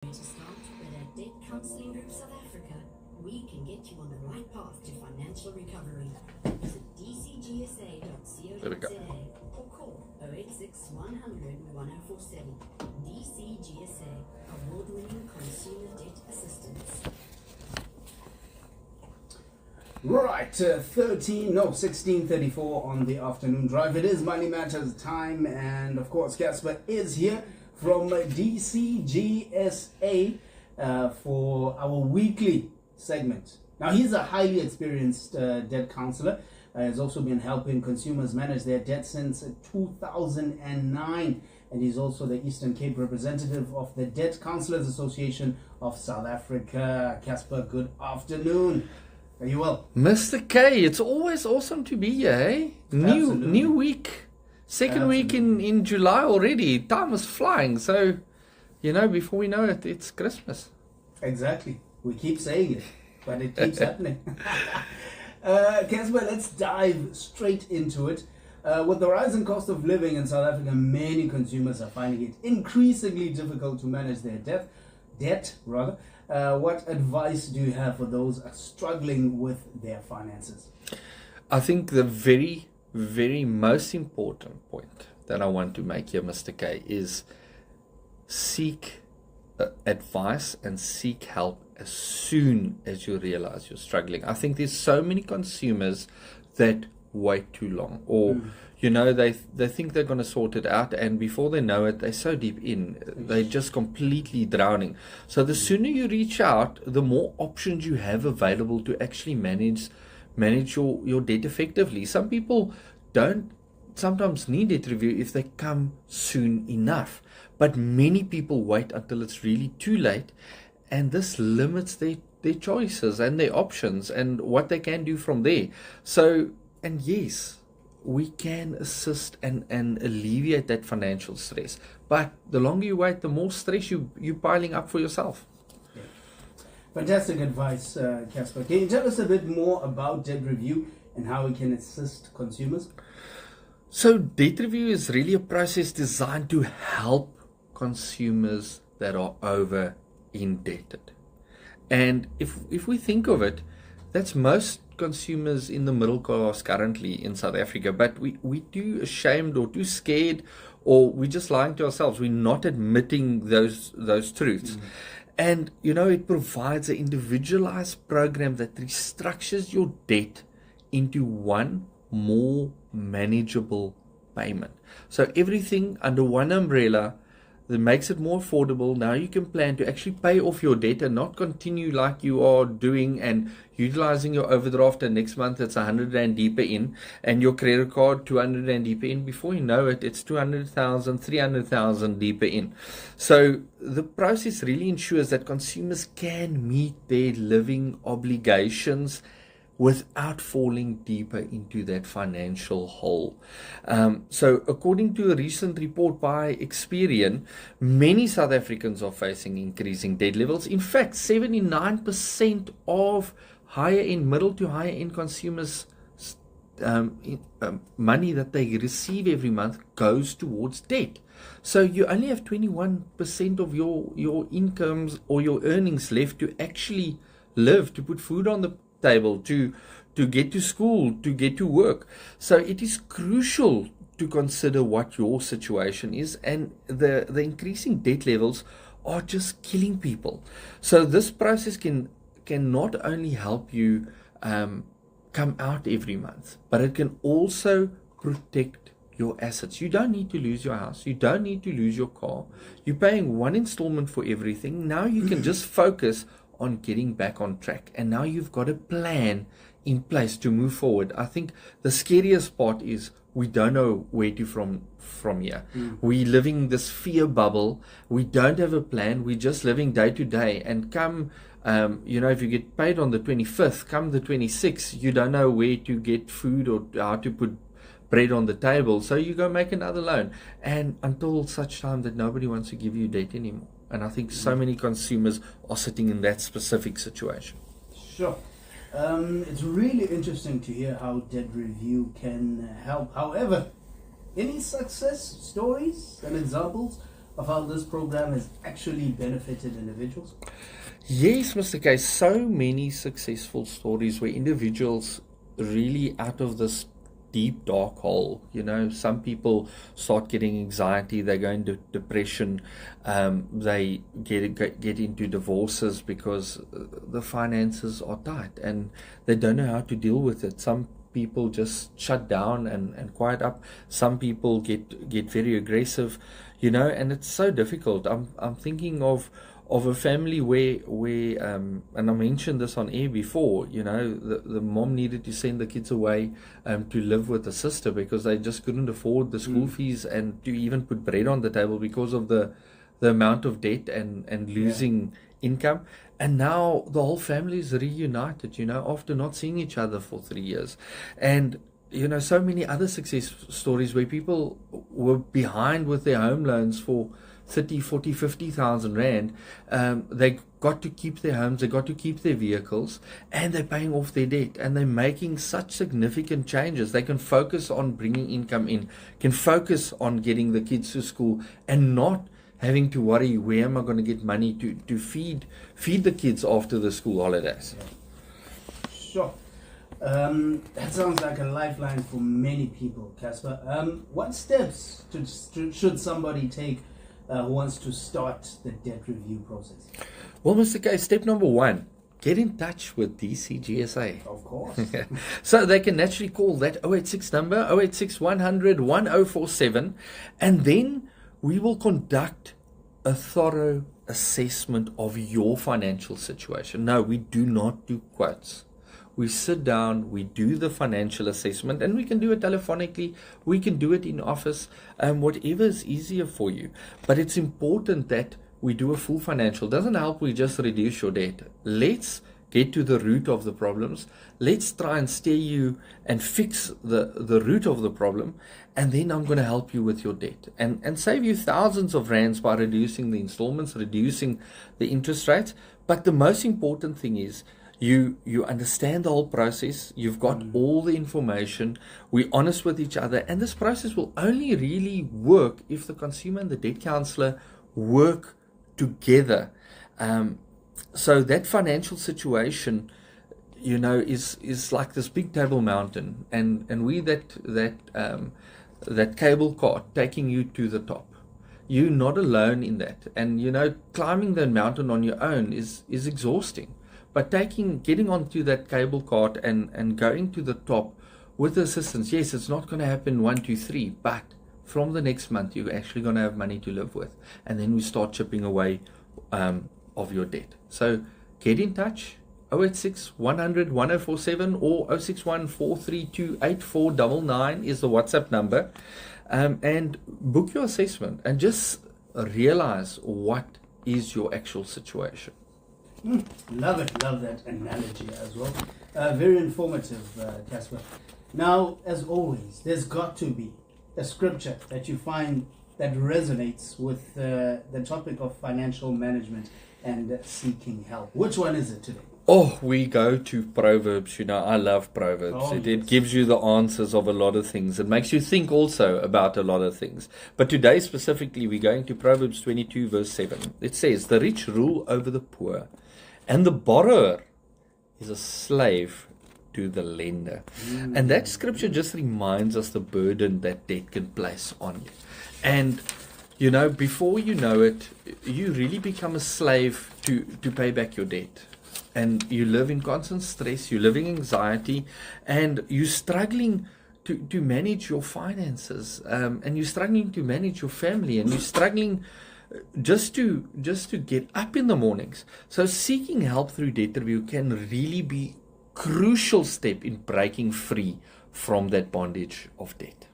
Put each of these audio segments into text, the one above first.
To start with a Debt Counselling Group South Africa, we can get you on the right path to financial recovery. Visit dcgsa.co.za or call 086 100 1047. DCGSA, award-winning consumer debt assistance. Right, 16:34 on the afternoon drive. It is Money Matters time, and of course Casper is here from DCGSA for our weekly segment. Now, he's a highly experienced debt counselor. Has also been helping consumers manage their debt since 2009, and he's also the Eastern Cape representative of the Debt Counselors Association of South Africa. Casper, good afternoon. Are you well? Mr. K, it's always awesome to be here, eh? New week. Second week in July already. Time is flying. So, before we know it, it's Christmas. Exactly. We keep saying it, but it keeps happening. Casper, let's dive straight into it. With the rising cost of living in South Africa, many consumers are finding it increasingly difficult to manage their debt. What advice do you have for those struggling with their finances? I think the very, very most important point that I want to make here, Mr. K, is seek advice and seek help as soon as you realize you're struggling. I think there's so many consumers that wait too long, or they think they're going to sort it out, and before they know it, they're so deep in, they're just completely drowning. So the sooner you reach out, the more options you have available to actually manage your debt effectively. Some people don't sometimes need debt review if they come soon enough, but many people wait until it's really too late, and this limits their choices and their options and what they can do from there. So, and yes, we can assist and alleviate that financial stress. But the longer you wait, the more stress you're piling up for yourself. Yeah. Fantastic advice, Casper. Can you tell us a bit more about debt review and how we can assist consumers? So debt review is really a process designed to help consumers that are over indebted. And if we think of it, that's most consumers in the middle class currently in South Africa, but we too ashamed or too scared, or we're just lying to ourselves. We're not admitting those truths. And it provides an individualized program that restructures your debt into one more manageable payment. So everything under one umbrella that makes it more affordable. Now you can plan to actually pay off your debt and not continue like you are doing and utilizing your overdraft, and next month it's 100 Rand deeper in, and your credit card 200 Rand deeper in. Before you know it, it's 200,000, 300,000 deeper in. So the process really ensures that consumers can meet their living obligations without falling deeper into that financial hole. So according to a recent report by Experian, many South Africans are facing increasing debt levels. In fact, 79% of higher-end, middle to higher-end consumers' money that they receive every month goes towards debt. So you only have 21% of your incomes or your earnings left to actually live, to put food on the table, to get to school, to get to work. So it is crucial to consider what your situation is, and the increasing debt levels are just killing people. So this process can not only help you come out every month, but it can also protect your assets. You don't need to lose your house. You don't need to lose your car. You're paying one installment for everything. Now you can just focus on getting back on track, and now you've got a plan in place to move forward. I think the scariest part is we don't know where to from here. We're living this fear bubble. We don't have a plan. We're just living day to day, and come if you get paid on the 25th, come the 26th, you don't know where to get food or how to put bread on the table, so you go make another loan, and until such time that nobody wants to give you debt anymore. And I think so many consumers are sitting in that specific situation. Sure. It's really interesting to hear how debt review can help. However, any success stories and examples of how this program has actually benefited individuals? Yes, Mr. K, so many successful stories where individuals really out of this deep dark hole, some people start getting anxiety, they go into depression, they get into divorces because the finances are tight and they don't know how to deal with it. Some people just shut down and quiet up. Some people get very aggressive, and it's so difficult. I'm thinking of a family where and I mentioned this on air before, the mom needed to send the kids away to live with the sister because they just couldn't afford the school fees and to even put bread on the table because of the amount of debt and losing income. And now the whole family is reunited, after not seeing each other for 3 years. And so many other success stories where people were behind with their home loans for 30, 40, 50,000 rand. They got to keep their homes, they got to keep their vehicles, and they're paying off their debt, and they're making such significant changes. They can focus on bringing income in, can focus on getting the kids to school, and not having to worry, where am I going to get money to feed the kids after the school holidays. Sure. That sounds like a lifeline for many people, Casper. What steps should somebody take who wants to start the debt review process? Well, Mr. K, step number 1, get in touch with DCGSA. Of course. So they can naturally call that 086 number, 086 100 1047, and then we will conduct a thorough assessment of your financial situation. No, we do not do quotes. We sit down, we do the financial assessment, and we can do it telephonically, we can do it in office, whatever is easier for you. But it's important that we do a full financial. It doesn't help we just reduce your debt. Let's get to the root of the problems. Let's try and steer you and fix the root of the problem, and then I'm going to help you with your debt and save you thousands of rands by reducing the installments, reducing the interest rates. But the most important thing is you understand the whole process, you've got all the information, we're honest with each other, and this process will only really work if the consumer and the debt counselor work together. So that financial situation, is like this big table mountain, and we that cable car taking you to the top. You're not alone in that, and climbing the mountain on your own is exhausting. But getting onto that cable cart and going to the top with assistance, yes, it's not going to happen 1, 2, 3, but from the next month you're actually going to have money to live with, and then we start chipping away of your debt. So get in touch, 086 100 1047 or 061 432 8499 is the WhatsApp number, and book your assessment and just realize what is your actual situation. Love it, love that analogy as well. Very informative, Casper. Now, as always, there's got to be a scripture that you find that resonates with the topic of financial management and seeking help. Which one is it today? Oh, we go to Proverbs. I love Proverbs. Oh, it gives you the answers of a lot of things. It makes you think also about a lot of things. But today specifically, we're going to Proverbs 22 verse 7. It says, "The rich rule over the poor, and the borrower is a slave to the lender." And that scripture just reminds us the burden that debt can place on you. And, before you know it, you really become a slave to pay back your debt. And you live in constant stress, you live in anxiety, and you're struggling to manage your finances, and you're struggling to manage your family, and you're struggling just to get up in the mornings. So seeking help through debt review can really be a crucial step in breaking free from that bondage of debt.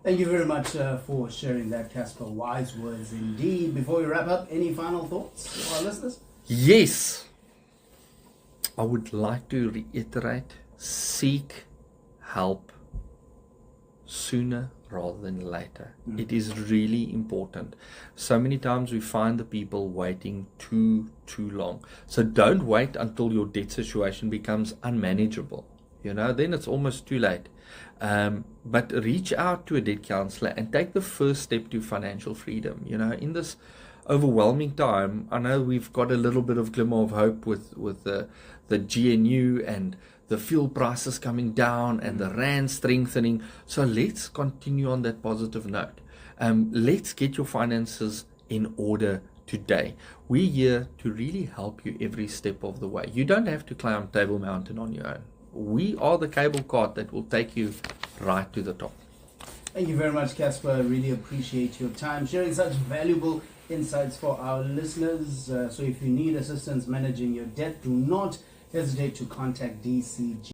Thank you very much for sharing that, Casper. Wise words indeed. Before we wrap up, any final thoughts for our listeners? Yes. I would like to reiterate, seek help sooner rather than later. It is really important. So many times we find the people waiting too long. So don't wait until your debt situation becomes unmanageable. then it's almost too late. But reach out to a debt counselor and take the first step to financial freedom. In this overwhelming time, I know we've got a little bit of glimmer of hope with the GNU and the fuel prices coming down and the rand strengthening. So let's continue on that positive note. Let's get your finances in order today. We're here to really help you every step of the way. You don't have to climb Table Mountain on your own. We are the cable car that will take you right to the top. Thank you very much, Casper. I really appreciate your time sharing such valuable insights for our listeners. So if you need assistance managing your debt, do not hesitate to contact DCG.